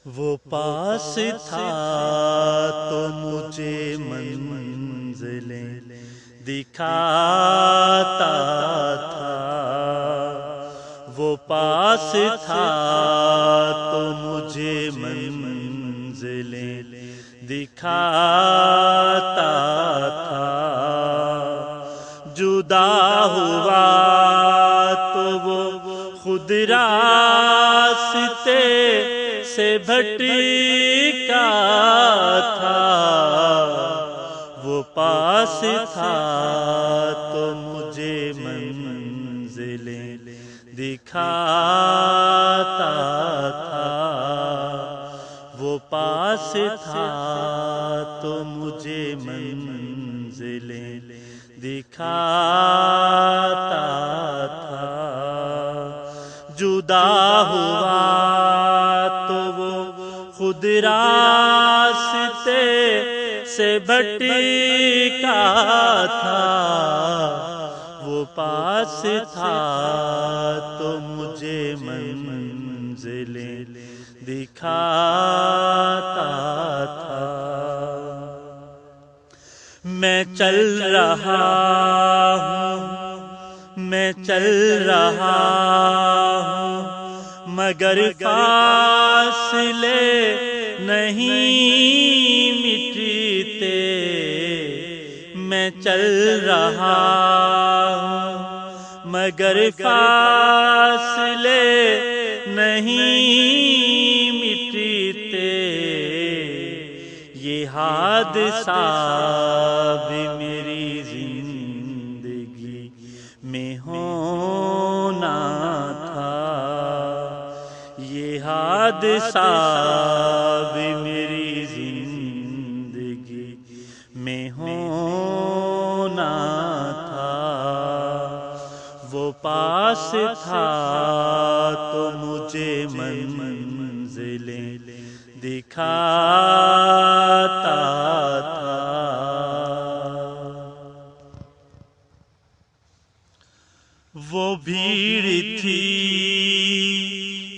وہ پاس تھا تو مجھے منزلیں دکھاتا تھا، وہ پاس تھا تو مجھے منزلیں دکھاتا تھا، جدا ہوا تو وہ خود راستے سے بھٹکا تھا، وہ پاس تھا تو مجھے منزلیں دکھاتا تھا، وہ پاس تھا تو مجھے منزلیں دکھاتا تھا، جدا ہوا تو وہ خود راستے سے بھٹکا تھا، وہ پاس تھا تو مجھے منزلیں دکھاتا تھا، میں چل رہا ہوں، میں چل رہا ہوں، مگر فاصلے نہیں مٹتے، میں چل رہا ہوں مگر فاصلے نہیں مٹتے، یہ حادثہ بھی میری زندگی میں ہونا تھا، یہ حادثہ بھی میری زندگی میں ہونا تھا، وہ پاس تھا تو مجھے منزلیں دکھاتا تھا، وہ بھیڑ تھی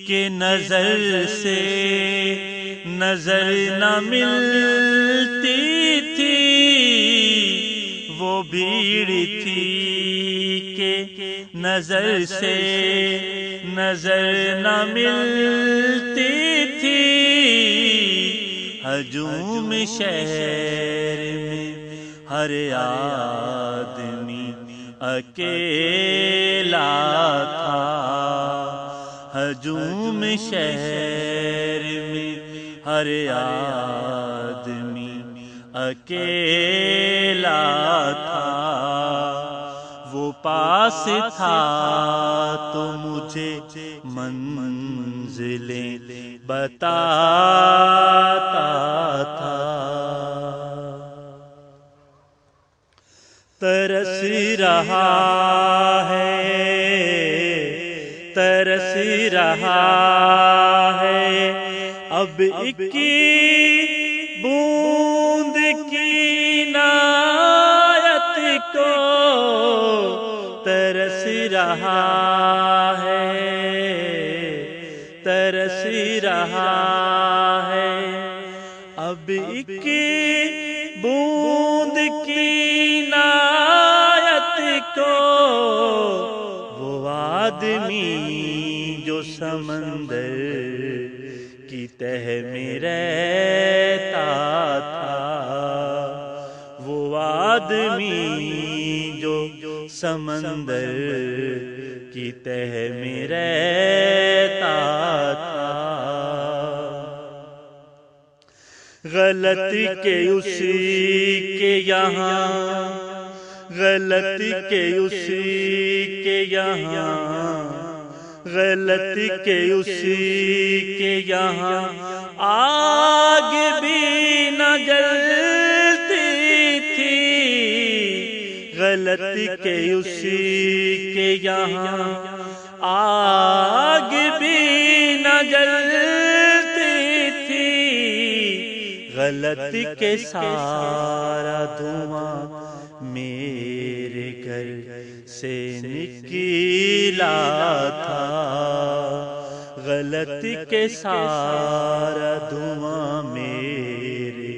کہ نظر سے نظر نہ ملتی تھی، وہ بھیڑ تھی کہ نظر سے نظر نہ ملتی تھی، ہجوم شہر میں ہر آدمی اکیلا تھا، ہجوم شہر میں ہر آدمی اکیلا تھا، وہ پاس تھا تو مجھے منزلیں بتاتا تھا، ترس رہا ہے ترس رہا ہے اب ایک بوند کی عنایت کو، ترس رہا ہے ترس رہا ہے اب ایک بوند کی عنایت کو، وہ آدمی جو سمندر کی تہ میں رہتا تھا، وہ آدمی جو سمندر کی تہ میں رہتا تھا، غلط کہ اسی کے یہاں غلط کہ اسی کے یہاں غلط کہ اسی کے یہاں آگ بھی نہ جلتی تھی، غلطی کے اسی کے یہاں آگ بھی نہ جلتی تھی، غلطی کے سارا دھواں میرے گھر سے نکلا تھا، غلطی کے سارا دھواں میرے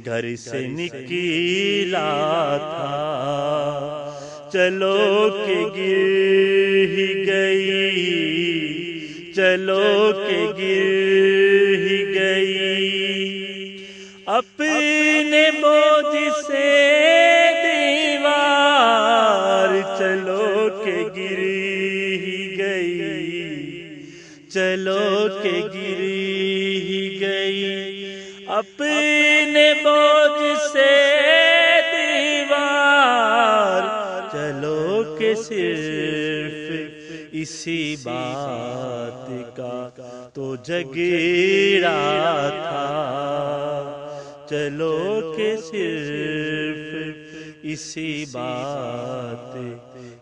گھر سے نکلا تھا، چلو کہ گر ہی گئی، چلو کہ گر ہی گئی، اپنے بوجھ سے دیوار، چلو کہ گر ہی گئی، چلو کہ گر ہی گئی، اپنے بوجھ سے دیوار، چلو کہ صرف اسی بات کا تو جھگڑا تھا، چلو کہ صرف اسی بات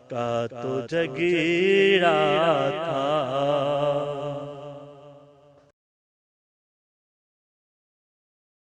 کا تو جھگڑا